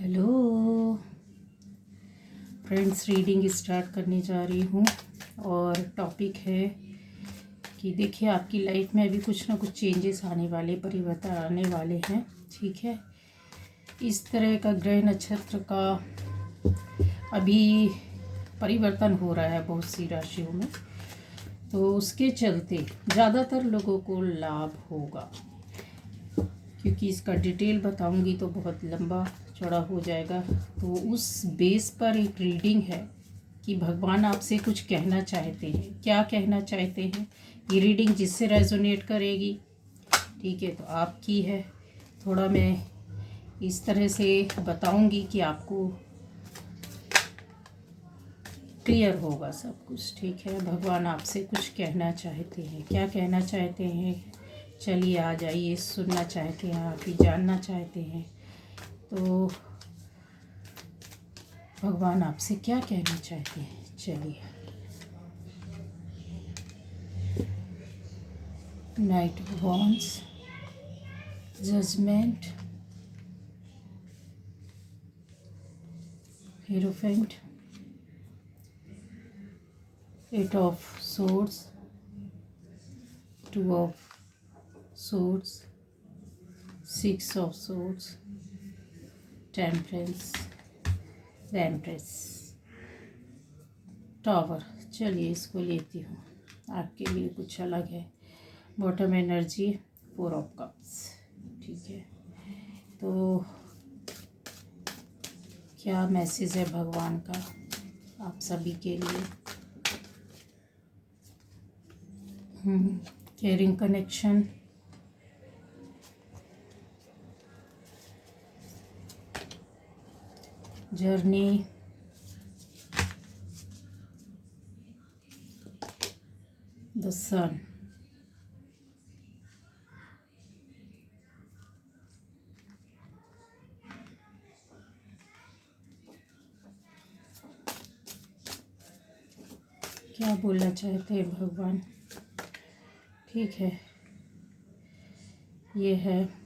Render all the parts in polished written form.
Hello friends, reading start करने जा रही हूँ और टॉपिक है कि देखिए आपकी लाइफ में अभी कुछ ना कुछ चेंजेस आने वाले, परिवर्तन आने वाले हैं। ठीक है, इस तरह का ग्रह नक्षत्र का अभी परिवर्तन हो रहा है बहुत सी राशियों में, तो उसके चलते ज़्यादातर लोगों को लाभ होगा। क्योंकि इसका डिटेल बताऊंगी तो बहुत लंबा चौड़ा हो जाएगा, तो उस बेस पर एक रीडिंग है कि भगवान आपसे कुछ कहना चाहते हैं। क्या कहना चाहते हैं, ये रीडिंग जिससे रेजोनेट करेगी, ठीक है, तो आपकी है। थोड़ा मैं इस तरह से बताऊंगी कि आपको क्लियर होगा सब कुछ। ठीक है, भगवान आपसे कुछ कहना चाहते हैं। क्या कहना चाहते हैं, चलिए आ जाइए। सुनना चाहते हैं आप ही, जानना चाहते हैं तो भगवान आपसे क्या कहना चाहते हैं, चलिए। Knight of wands, judgement, hierophant, eight of swords, two of swords, six of swords, temperance, empress, tower. चलिए इसको लेती हूँ, आपके लिए कुछ अलग है। Bottom energy, four of cups. ठीक है, तो क्या मैसेज है भगवान का आप सभी के लिए। केयरिंग कनेक्शन, जर्नी, द सन, क्या बोलना चाहते हैं भगवान। ठीक है, ये है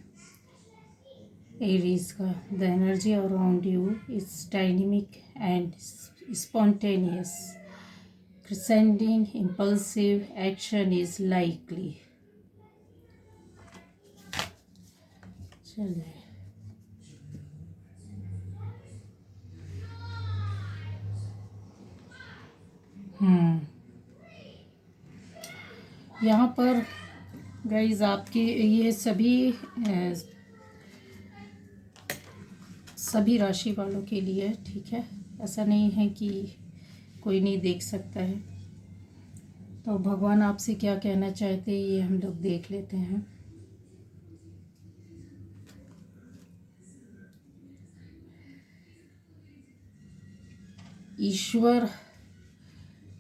एरीज का। The energy around you is dynamic and spontaneous, crescending impulsive action is likely. चलिए, यहाँ पर गाइज आपके ये सभी राशि वालों के लिए, ठीक है, ऐसा नहीं है कि कोई नहीं देख सकता है। तो भगवान आपसे क्या कहना चाहते हैं ये हम लोग देख लेते हैं। ईश्वर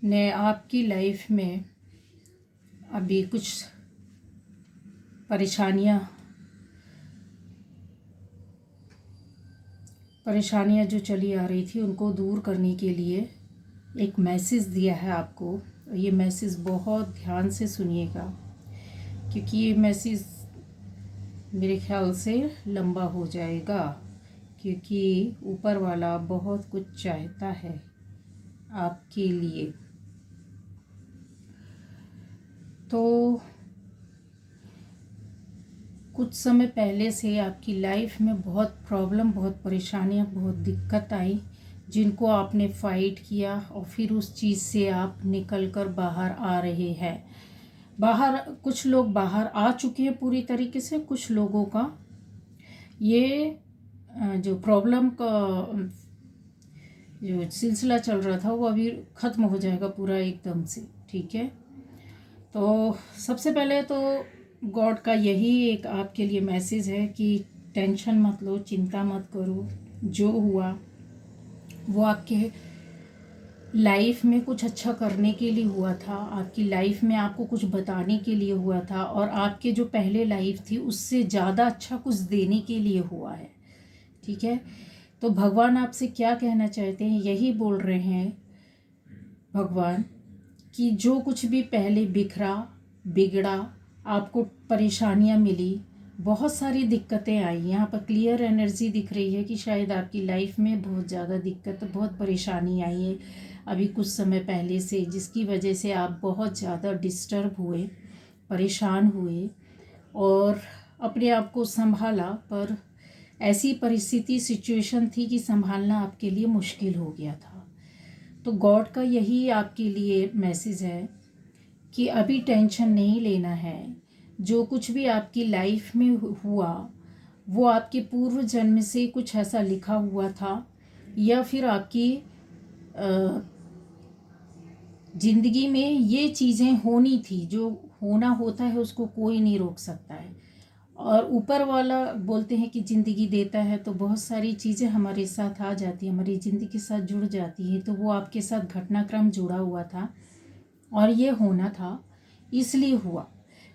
ने आपकी लाइफ में अभी कुछ परेशानियां जो चली आ रही थी उनको दूर करने के लिए एक मैसेज दिया है आपको। ये मैसेज बहुत ध्यान से सुनिएगा, क्योंकि ये मैसेज मेरे ख्याल से लंबा हो जाएगा, क्योंकि ऊपर वाला बहुत कुछ चाहता है आपके लिए। तो कुछ समय पहले से आपकी लाइफ में बहुत प्रॉब्लम, बहुत परेशानियां, बहुत दिक्कत आई, जिनको आपने फाइट किया और फिर उस चीज़ से आप निकल कर बाहर आ रहे हैं। कुछ लोग बाहर आ चुके हैं पूरी तरीके से। कुछ लोगों का ये जो प्रॉब्लम का जो सिलसिला चल रहा था वो अभी ख़त्म हो जाएगा पूरा एकदम से। ठीक है, तो सबसे पहले तो गॉड का यही एक आपके लिए मैसेज है कि टेंशन मत लो, चिंता मत करो। जो हुआ वो आपके लाइफ में कुछ अच्छा करने के लिए हुआ था, आपकी लाइफ में आपको कुछ बताने के लिए हुआ था, और आपके जो पहले लाइफ थी उससे ज़्यादा अच्छा कुछ देने के लिए हुआ है। ठीक है, तो भगवान आपसे क्या कहना चाहते हैं, यही बोल रहे हैं भगवान कि जो कुछ भी पहले बिखरा, बिगड़ा, आपको परेशानियां मिली, बहुत सारी दिक्कतें आई। यहाँ पर क्लियर एनर्जी दिख रही है कि शायद आपकी लाइफ में बहुत ज़्यादा दिक्कत, बहुत परेशानी आई है अभी कुछ समय पहले से, जिसकी वजह से आप बहुत ज़्यादा डिस्टर्ब हुए, परेशान हुए और अपने आप को संभाला, पर ऐसी परिस्थिति, सिचुएशन थी कि संभालना आपके लिए मुश्किल हो गया था। तो गॉड का यही आपके लिए मैसेज है कि अभी टेंशन नहीं लेना है। जो कुछ भी आपकी लाइफ में हुआ वो आपके पूर्व जन्म से कुछ ऐसा लिखा हुआ था, या फिर आपकी ज़िंदगी में ये चीज़ें होनी थी। जो होना होता है उसको कोई नहीं रोक सकता है। और ऊपर वाला बोलते हैं कि ज़िंदगी देता है तो बहुत सारी चीज़ें हमारे साथ आ जाती हैं, हमारी ज़िंदगी के साथ जुड़ जाती है। तो वो आपके साथ घटनाक्रम जुड़ा हुआ था और ये होना था, इसलिए हुआ।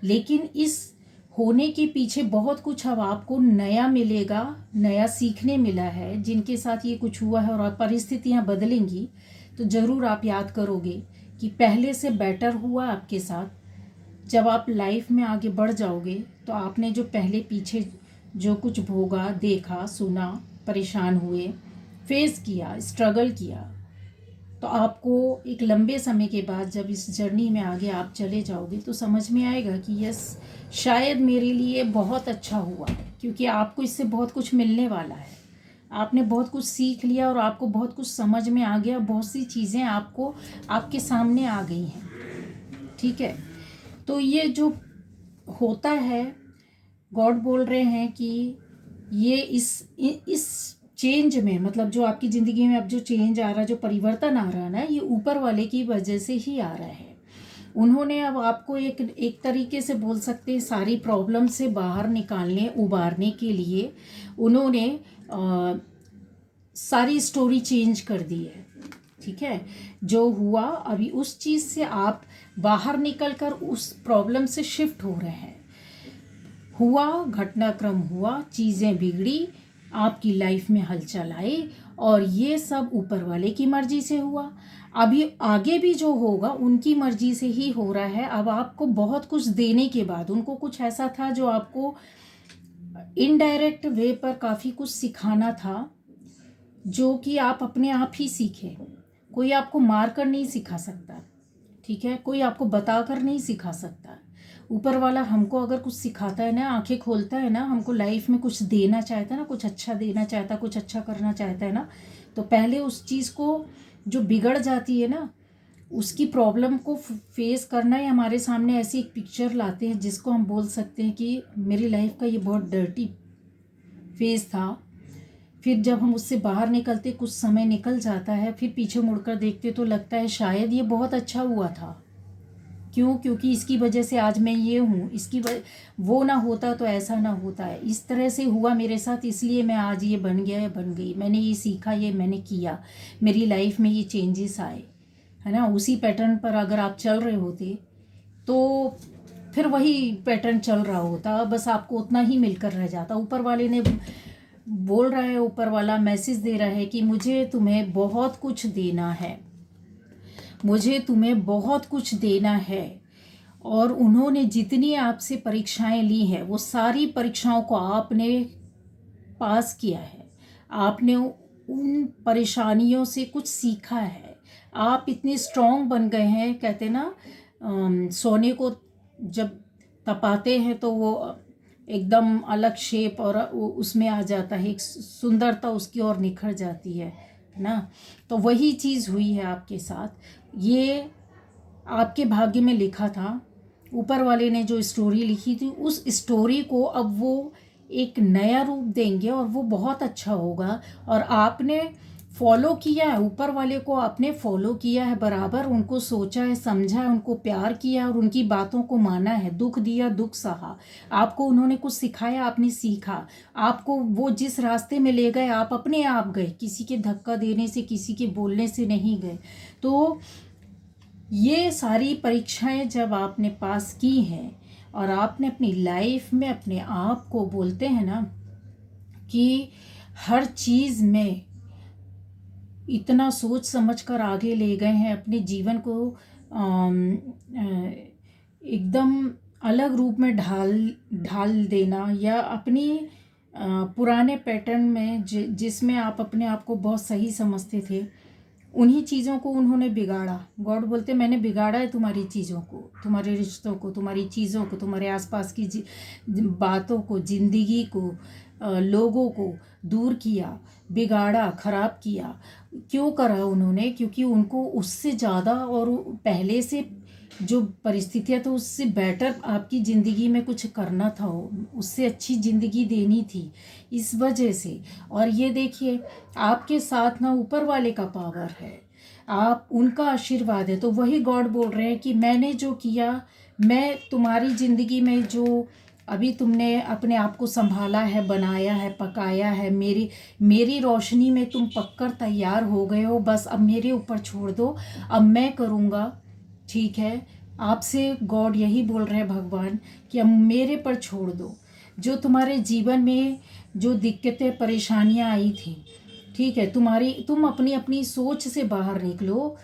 लेकिन इस होने के पीछे बहुत कुछ अब आपको नया मिलेगा, नया सीखने मिला है। जिनके साथ ये कुछ हुआ है और परिस्थितियाँ बदलेंगी तो ज़रूर आप याद करोगे कि पहले से बेटर हुआ आपके साथ। जब आप लाइफ में आगे बढ़ जाओगे तो आपने जो पहले पीछे जो कुछ भोगा, देखा, सुना, परेशान हुए, फेस किया, स्ट्रगल किया, तो आपको एक लंबे समय के बाद जब इस जर्नी में आगे आप चले जाओगे तो समझ में आएगा कि यस, शायद मेरे लिए बहुत अच्छा हुआ, क्योंकि आपको इससे बहुत कुछ मिलने वाला है। आपने बहुत कुछ सीख लिया और आपको बहुत कुछ समझ में आ गया, बहुत सी चीज़ें आपको आपके सामने आ गई हैं। ठीक है, तो ये जो होता है, गॉड बोल रहे हैं कि ये इस चेंज में, मतलब जो आपकी ज़िंदगी में अब जो चेंज आ रहा है, जो परिवर्तन आ रहा है ना, ये ऊपर वाले की वजह से ही आ रहा है। उन्होंने अब आपको एक तरीके से बोल सकते हैं सारी प्रॉब्लम से बाहर निकालने, उबारने के लिए उन्होंने सारी स्टोरी चेंज कर दी है। ठीक है, जो हुआ अभी उस चीज़ से आप बाहर निकल कर उस प्रॉब्लम से शिफ्ट हो रहे हैं। हुआ, घटनाक्रम हुआ, चीज़ें बिगड़ी, आपकी लाइफ में हलचल आई और ये सब ऊपर वाले की मर्जी से हुआ। अभी आगे भी जो होगा उनकी मर्जी से ही हो रहा है। अब आपको बहुत कुछ देने के बाद, उनको कुछ ऐसा था जो आपको इनडायरेक्ट वे पर काफ़ी कुछ सिखाना था, जो कि आप अपने आप ही सीखे। कोई आपको मार कर नहीं सिखा सकता, ठीक है, कोई आपको बता कर नहीं सिखा सकता। ऊपर वाला हमको अगर कुछ सिखाता है ना, आंखें खोलता है ना, हमको लाइफ में कुछ देना चाहता है ना, कुछ अच्छा देना चाहता है, कुछ अच्छा करना चाहता है ना, तो पहले उस चीज़ को जो बिगड़ जाती है ना, उसकी प्रॉब्लम को फेस करना ही हमारे सामने ऐसी एक पिक्चर लाते हैं जिसको हम बोल सकते हैं कि मेरी लाइफ का ये बहुत डर्टी फेज़ था। फिर जब हम उससे बाहर निकलते, कुछ समय निकल जाता है, फिर पीछे मुड़कर देखते तो लगता है शायद ये बहुत अच्छा हुआ था। क्यों? क्योंकि इसकी वजह से आज मैं ये हूँ, इसकी वो ना होता तो ऐसा ना होता है, इस तरह से हुआ मेरे साथ, इसलिए मैं आज ये बन गया या बन गई, मैंने ये सीखा, ये मैंने किया, मेरी लाइफ में ये चेंजेस आए, है ना। उसी पैटर्न पर अगर आप चल रहे होते तो फिर वही पैटर्न चल रहा होता, बस आपको उतना ही मिलकर रह जाता। ऊपर वाले ने बोल रहा है, ऊपर वाला मैसेज दे रहा है कि मुझे तुम्हें बहुत कुछ देना है, मुझे तुम्हें बहुत कुछ देना है। और उन्होंने जितनी आपसे परीक्षाएं ली हैं वो सारी परीक्षाओं को आपने पास किया है। आपने उन परेशानियों से कुछ सीखा है, आप इतने स्ट्रांग बन गए हैं। कहते ना, सोने को जब तपाते हैं तो वो एकदम अलग शेप और उसमें आ जाता है, एक सुंदरता उसकी और निखर जाती है ना। तो वही चीज़ हुई है आपके साथ, ये आपके भाग्य में लिखा था। ऊपर वाले ने जो स्टोरी लिखी थी उस स्टोरी को अब वो एक नया रूप देंगे और वो बहुत अच्छा होगा। और आपने फॉलो किया है, ऊपर वाले को आपने फॉलो किया है, बराबर उनको सोचा है, समझा है, उनको प्यार किया और उनकी बातों को माना है, दुख दिया, दुख सहा। आपको उन्होंने कुछ सिखाया, आपने सीखा। आपको वो जिस रास्ते में ले गए आप अपने आप गए, किसी के धक्का देने से, किसी के बोलने से नहीं गए। तो ये सारी परीक्षाएं जब आपने पास की हैं और आपने अपनी लाइफ में अपने आप को, बोलते हैं ना कि हर चीज़ में इतना सोच समझ कर आगे ले गए हैं, अपने जीवन को एकदम अलग रूप में ढाल ढाल देना, या अपनी पुराने पैटर्न में जिसमें आप अपने आप को बहुत सही समझते थे, उन्हीं चीज़ों को उन्होंने बिगाड़ा। गॉड बोलते मैंने बिगाड़ा है तुम्हारी चीज़ों को, तुम्हारे रिश्तों को, तुम्हारी चीज़ों को, तुम्हारे आसपास की बातों को, ज़िंदगी को, लोगों को दूर किया, बिगाड़ा, ख़राब किया। क्यों करा उन्होंने? क्योंकि उनको उससे ज़्यादा और पहले से जो परिस्थितियाँ तो उससे बेटर आपकी ज़िंदगी में कुछ करना था, उससे अच्छी ज़िंदगी देनी थी, इस वजह से। और ये देखिए आपके साथ ना ऊपर वाले का पावर है, आप उनका आशीर्वाद है। तो वही गॉड बोल रहे हैं कि मैंने जो किया, मैं तुम्हारी ज़िंदगी में जो अभी तुमने अपने आप को संभाला है, बनाया है, पकाया है, मेरी रोशनी में तुम पककर तैयार हो गए हो, बस अब मेरे ऊपर छोड़ दो, अब मैं करूँगा। ठीक है, आपसे गॉड यही बोल रहे हैं भगवान कि अब मेरे पर छोड़ दो। जो तुम्हारे जीवन में जो दिक्कतें परेशानियां आई थी, ठीक है, तुम अपनी अपनी सोच से बाहर निकलो,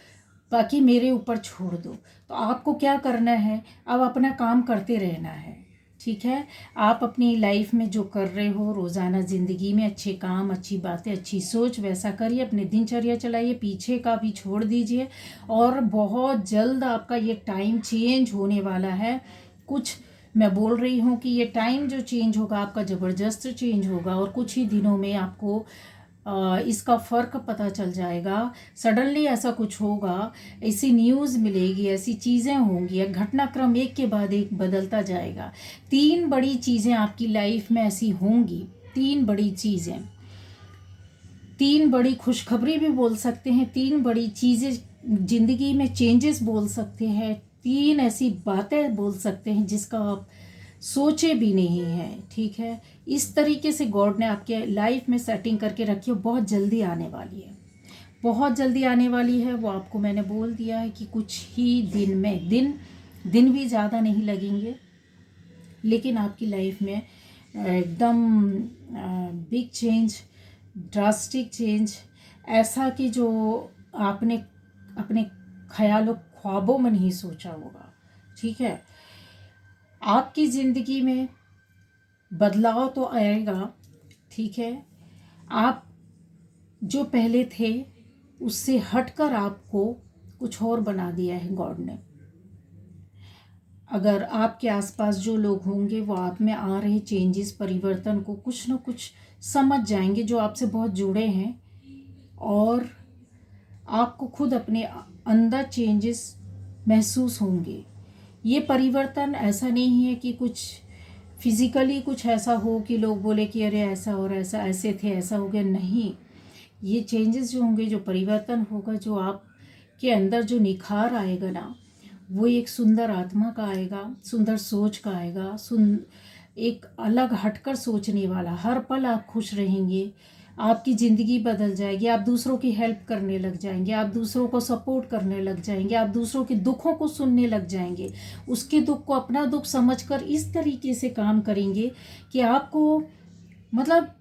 बाकी मेरे ऊपर छोड़ दो। तो आपको क्या करना है? अब अपना काम करते रहना है। ठीक है, आप अपनी लाइफ में जो कर रहे हो रोज़ाना ज़िंदगी में, अच्छे काम, अच्छी बातें, अच्छी सोच, वैसा करिए, अपने दिनचर्या चलाइए, पीछे का भी छोड़ दीजिए। और बहुत जल्द आपका ये टाइम चेंज होने वाला है। कुछ मैं बोल रही हूँ कि ये टाइम जो चेंज होगा आपका ज़बरदस्त चेंज होगा, और कुछ ही दिनों में आपको इसका फ़र्क पता चल जाएगा। सडनली ऐसा कुछ होगा, ऐसी न्यूज़ मिलेगी, ऐसी चीज़ें होंगी, घटनाक्रम एक के बाद एक बदलता जाएगा। 3 बड़ी चीज़ें आपकी लाइफ में ऐसी होंगी, 3 बड़ी चीज़ें, 3 बड़ी खुशखबरी भी बोल सकते हैं, 3 बड़ी चीज़ें ज़िंदगी में चेंजेस बोल सकते हैं, 3 ऐसी बातें बोल सकते हैं जिसका आप सोचे भी नहीं है। ठीक है, इस तरीके से गॉड ने आपके लाइफ में सेटिंग करके रखी है, बहुत जल्दी आने वाली है, बहुत जल्दी आने वाली है। वो आपको मैंने बोल दिया है कि कुछ ही दिन में, दिन भी ज़्यादा नहीं लगेंगे, लेकिन आपकी लाइफ में एकदम बिग चेंज, ड्रास्टिक चेंज, ऐसा कि जो आपने अपने ख्यालों ख्वाबों में नहीं सोचा होगा। ठीक है, आपकी ज़िंदगी में बदलाव तो आएगा। ठीक है, आप जो पहले थे उससे हटकर आपको कुछ और बना दिया है गॉड ने। अगर आपके आसपास जो लोग होंगे वो आप में आ रहे चेंजेस, परिवर्तन को कुछ न कुछ समझ जाएंगे, जो आपसे बहुत जुड़े हैं, और आपको खुद अपने अंदर चेंजेस महसूस होंगे। ये परिवर्तन ऐसा नहीं है कि कुछ फिज़िकली कुछ ऐसा हो कि लोग बोले कि अरे ऐसा और ऐसा, ऐसे थे, ऐसा हो गया, नहीं। ये चेंजेस जो होंगे, जो परिवर्तन होगा, जो आप के अंदर जो निखार आएगा ना, वो एक सुंदर आत्मा का आएगा, सुंदर सोच का आएगा, एक अलग हटकर सोचने वाला। हर पल आप खुश रहेंगे, आपकी ज़िंदगी बदल जाएगी, आप दूसरों की हेल्प करने लग जाएंगे, आप दूसरों को सपोर्ट करने लग जाएंगे, आप दूसरों के दुखों को सुनने लग जाएंगे, उसके दुख को अपना दुख समझकर इस तरीके से काम करेंगे कि आपको मतलब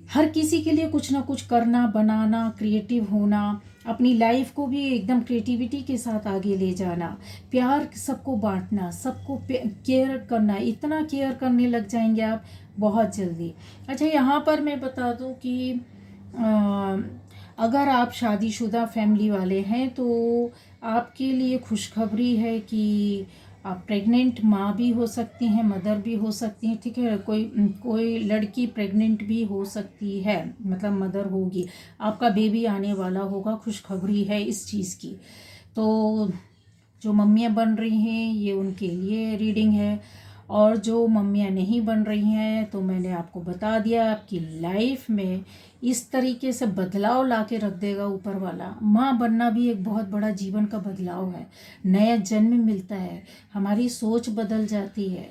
हर किसी के लिए कुछ ना कुछ करना, बनाना, क्रिएटिव होना, अपनी लाइफ को भी एकदम क्रिएटिविटी के साथ आगे ले जाना, प्यार सबको बांटना, सबको केयर करना, इतना केयर करने लग जाएंगे आप बहुत जल्दी। अच्छा, यहाँ पर मैं बता दूँ कि अगर आप शादीशुदा फैमिली वाले हैं तो आपके लिए खुशखबरी है कि आप प्रेग्नेंट माँ भी हो सकती हैं, मदर भी हो सकती हैं। ठीक है, कोई लड़की प्रेग्नेंट भी हो सकती है, मतलब मदर होगी, आपका बेबी आने वाला होगा, खुशखबरी है इस चीज़ की। तो जो मम्मियाँ बन रही हैं ये उनके लिए रीडिंग है, और जो मम्मियाँ नहीं बन रही हैं तो मैंने आपको बता दिया, आपकी लाइफ में इस तरीके से बदलाव ला के रख देगा ऊपर वाला। माँ बनना भी एक बहुत बड़ा जीवन का बदलाव है, नया जन्म मिलता है, हमारी सोच बदल जाती है।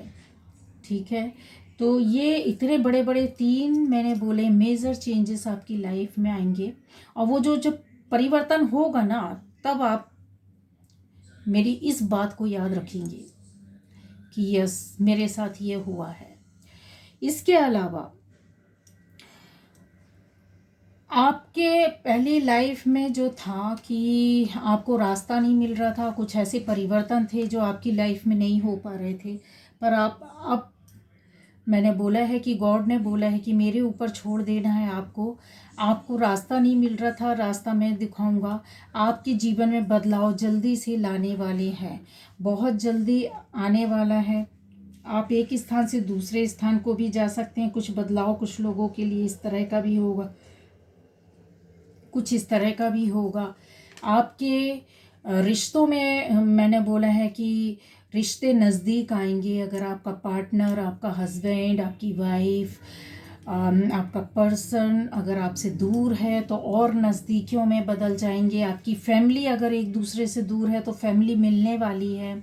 ठीक है, तो ये इतने बड़े बड़े 3 मैंने बोले मेजर चेंजेस आपकी लाइफ में आएंगे, और वो जो जब परिवर्तन होगा ना, तब आप मेरी इस बात को याद रखेंगे कि यस, मेरे साथ ये हुआ है। इसके अलावा आपके पहली लाइफ में जो था कि आपको रास्ता नहीं मिल रहा था, कुछ ऐसे परिवर्तन थे जो आपकी लाइफ में नहीं हो पा रहे थे, पर आप अब मैंने बोला है कि गॉड ने बोला है कि मेरे ऊपर छोड़ देना है आपको। आपको रास्ता नहीं मिल रहा था, रास्ता मैं दिखाऊंगा। आपके जीवन में बदलाव जल्दी से लाने वाले हैं, बहुत जल्दी आने वाला है। आप एक स्थान से दूसरे स्थान को भी जा सकते हैं। कुछ बदलाव कुछ लोगों के लिए इस तरह का भी होगा, कुछ इस तरह का भी होगा। आपके रिश्तों में मैंने बोला है कि रिश्ते नज़दीक आएंगे। अगर आपका पार्टनर, आपका हस्बैंड, आपकी वाइफ, आपका पर्सन अगर आपसे दूर है तो और नज़दीकियों में बदल जाएंगे। आपकी फैमिली अगर एक दूसरे से दूर है तो फैमिली मिलने वाली है,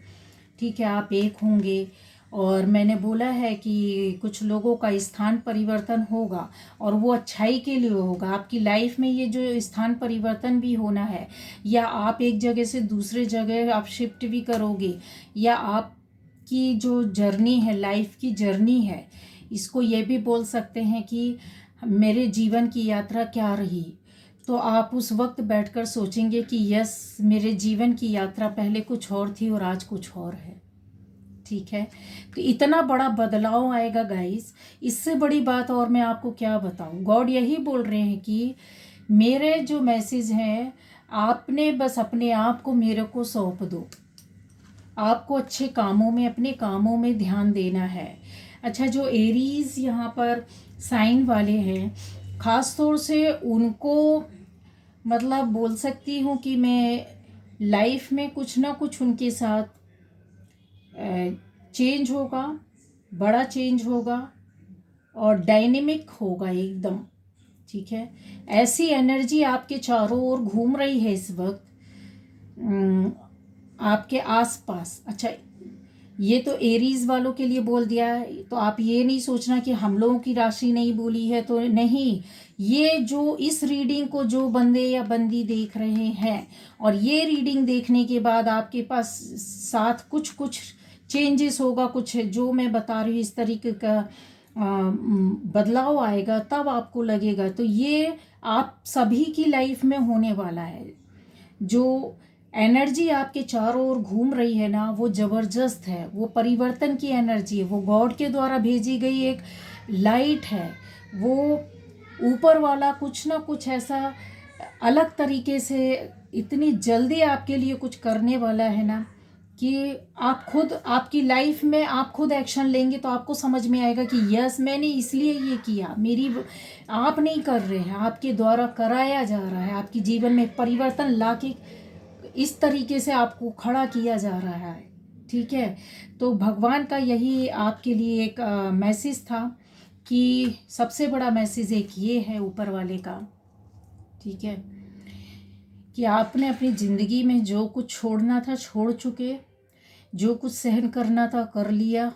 ठीक है, आप एक होंगे। और मैंने बोला है कि कुछ लोगों का स्थान परिवर्तन होगा और वो अच्छाई के लिए होगा। आपकी लाइफ में ये जो स्थान परिवर्तन भी होना है, या आप एक जगह से दूसरे जगह आप शिफ्ट भी करोगे, या आपकी जो जर्नी है, लाइफ की जर्नी है, इसको ये भी बोल सकते हैं कि मेरे जीवन की यात्रा क्या रही। तो आप उस वक्त बैठकर सोचेंगे कि यस, मेरे जीवन की यात्रा पहले कुछ और थी और आज कुछ और है, ठीक है। तो इतना बड़ा बदलाव आएगा गाइस, इससे बड़ी बात और मैं आपको क्या बताऊं। गॉड यही बोल रहे हैं कि मेरे जो मैसेज हैं, आपने बस अपने आप को मेरे को सौंप दो। आपको अच्छे कामों में, अपने कामों में ध्यान देना है। अच्छा, जो एरीज यहाँ पर साइन वाले हैं, ख़ास तौर से उनको मतलब बोल सकती हूँ कि मैं लाइफ में कुछ ना कुछ उनके साथ चेंज होगा, बड़ा चेंज होगा और डायनेमिक होगा एकदम, ठीक है। ऐसी एनर्जी आपके चारों ओर घूम रही है इस वक्त आपके आसपास। अच्छा, ये तो एरीज वालों के लिए बोल दिया है, तो आप ये नहीं सोचना कि हम लोगों की राशि नहीं बोली है, तो नहीं। ये जो इस रीडिंग को जो बंदे या बंदी देख रहे हैं और ये रीडिंग देखने के बाद आपके पास साथ कुछ कुछ चेंजेस होगा, कुछ जो मैं बता रही हूँ इस तरीके का बदलाव आएगा, तब आपको लगेगा। तो ये आप सभी की लाइफ में होने वाला है। जो एनर्जी आपके चारों ओर घूम रही है ना, वो ज़बरदस्त है, वो परिवर्तन की एनर्जी है, वो गॉड के द्वारा भेजी गई एक लाइट है। वो ऊपर वाला कुछ ना कुछ ऐसा अलग तरीके से इतनी जल्दी आपके लिए कुछ करने वाला है ना कि आप खुद, आपकी लाइफ में आप खुद एक्शन लेंगे तो आपको समझ में आएगा कि यस, मैंने इसलिए ये किया। आप नहीं कर रहे हैं, आपके द्वारा कराया जा रहा है। आपके जीवन में परिवर्तन लाके इस तरीके से आपको खड़ा किया जा रहा है, ठीक है। तो भगवान का यही आपके लिए एक मैसेज था कि सबसे बड़ा मैसेज एक ये है ऊपर वाले का, ठीक है, कि आपने अपनी ज़िंदगी में जो कुछ छोड़ना था छोड़ चुके, जो कुछ सहन करना था कर लिया,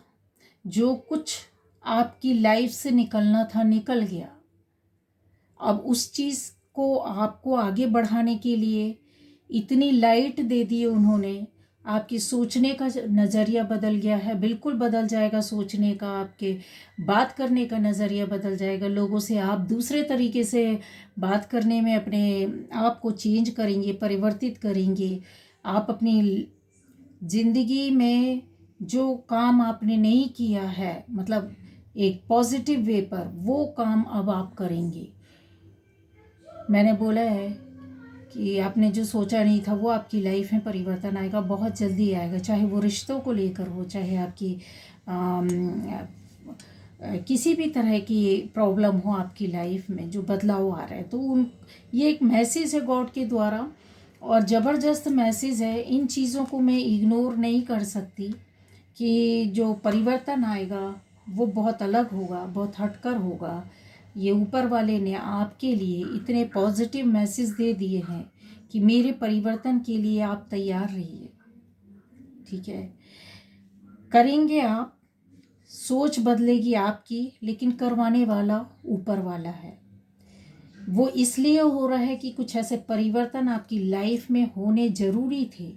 जो कुछ आपकी लाइफ से निकलना था निकल गया। अब उस चीज़ को आपको आगे बढ़ाने के लिए इतनी लाइट दे दी उन्होंने। आपकी सोचने का नज़रिया बदल गया है, बिल्कुल बदल जाएगा सोचने का। आपके बात करने का नज़रिया बदल जाएगा। लोगों से आप दूसरे तरीके से बात करने में अपने आप को चेंज करेंगे, परिवर्तित करेंगे। आप अपनी ज़िंदगी में जो काम आपने नहीं किया है, मतलब एक पॉजिटिव वे पर, वो काम अब आप करेंगे। मैंने बोला है कि आपने जो सोचा नहीं था वो आपकी लाइफ में परिवर्तन आएगा, बहुत जल्दी आएगा। चाहे वो रिश्तों को लेकर हो, चाहे आपकी किसी भी तरह की प्रॉब्लम हो आपकी लाइफ में, जो बदलाव आ रहा है, तो ये एक मैसेज है गॉड के द्वारा और ज़बरदस्त मैसेज है। इन चीज़ों को मैं इग्नोर नहीं कर सकती कि जो परिवर्तन आएगा वो बहुत अलग होगा, बहुत हटकर होगा। ये ऊपर वाले ने आपके लिए इतने पॉजिटिव मैसेज दे दिए हैं कि मेरे परिवर्तन के लिए आप तैयार रहिए, ठीक है। करेंगे आप, सोच बदलेगी आपकी, लेकिन करवाने वाला ऊपर वाला है। वो इसलिए हो रहा है कि कुछ ऐसे परिवर्तन आपकी लाइफ में होने ज़रूरी थे,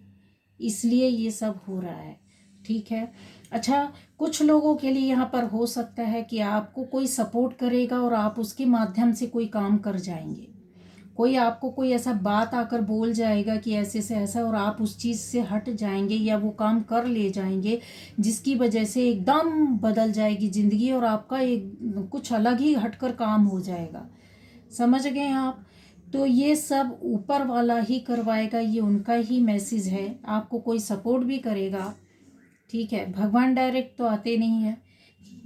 इसलिए ये सब हो रहा है, ठीक है। अच्छा, कुछ लोगों के लिए यहाँ पर हो सकता है कि आपको कोई सपोर्ट करेगा और आप उसके माध्यम से कोई काम कर जाएंगे, कोई आपको कोई ऐसा बात आकर बोल जाएगा कि ऐसे से ऐसा, और आप उस चीज़ से हट जाएंगे या वो काम कर ले जाएंगे जिसकी वजह से एकदम बदल जाएगी ज़िंदगी और आपका एक कुछ अलग ही हटकर काम हो जाएगा। समझ गए आप? तो ये सब ऊपर वाला ही करवाएगा, ये उनका ही मैसेज है। आपको कोई सपोर्ट भी करेगा, ठीक है। भगवान डायरेक्ट तो आते नहीं है,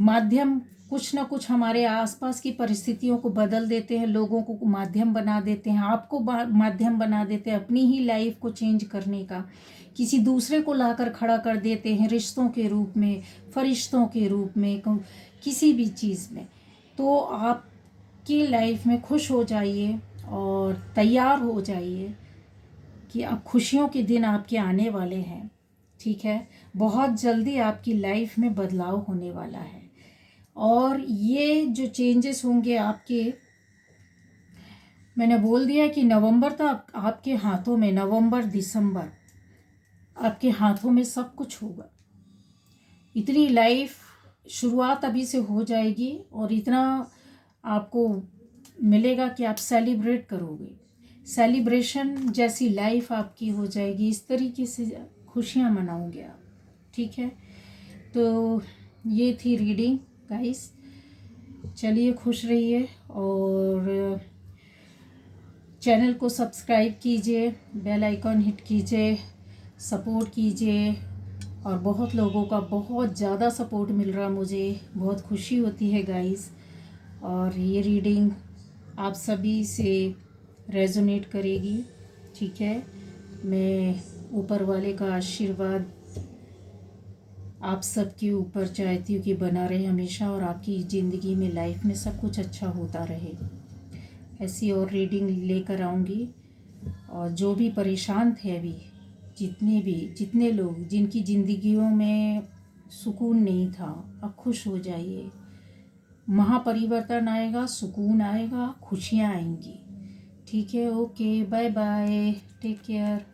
माध्यम कुछ ना कुछ हमारे आसपास की परिस्थितियों को बदल देते हैं, लोगों को माध्यम बना देते हैं, आपको माध्यम बना देते हैं अपनी ही लाइफ को चेंज करने का। किसी दूसरे को लाकर खड़ा कर देते हैं रिश्तों के रूप में, फरिश्तों के रूप में, किसी भी चीज़ में। तो आपकी लाइफ में खुश हो जाइए और तैयार हो जाइए कि अब खुशियों के दिन आपके आने वाले हैं, ठीक है। बहुत जल्दी आपकी लाइफ में बदलाव होने वाला है और ये जो चेंजेस होंगे आपके, मैंने बोल दिया कि नवंबर तक आपके हाथों में, नवंबर दिसंबर आपके हाथों में सब कुछ होगा। इतनी लाइफ शुरुआत अभी से हो जाएगी और इतना आपको मिलेगा कि आप सेलिब्रेट करोगे, सेलिब्रेशन जैसी लाइफ आपकी हो जाएगी। इस तरीके से खुशियाँ मनाओगे आप, ठीक है। तो ये थी रीडिंग गाइस। चलिए खुश रहिए और चैनल को सब्सक्राइब कीजिए, बेल आइकॉन हिट कीजिए, सपोर्ट कीजिए। और बहुत लोगों का बहुत ज़्यादा सपोर्ट मिल रहा, मुझे बहुत खुशी होती है गाइस। और ये रीडिंग आप सभी से रेजोनेट करेगी, ठीक है। मैं ऊपर वाले का आशीर्वाद आप सबके ऊपर चाहती हूँ कि बना रहे हमेशा और आपकी ज़िंदगी में, लाइफ में सब कुछ अच्छा होता रहे। ऐसी और रीडिंग लेकर आऊँगी। और जो भी परेशान थे अभी, जितने लोग जिनकी ज़िंदगियों में सुकून नहीं था, अब खुश हो जाइए। महापरिवर्तन आएगा, सुकून आएगा, खुशियाँ आएंगी, ठीक है। Okay, bye bye, take care.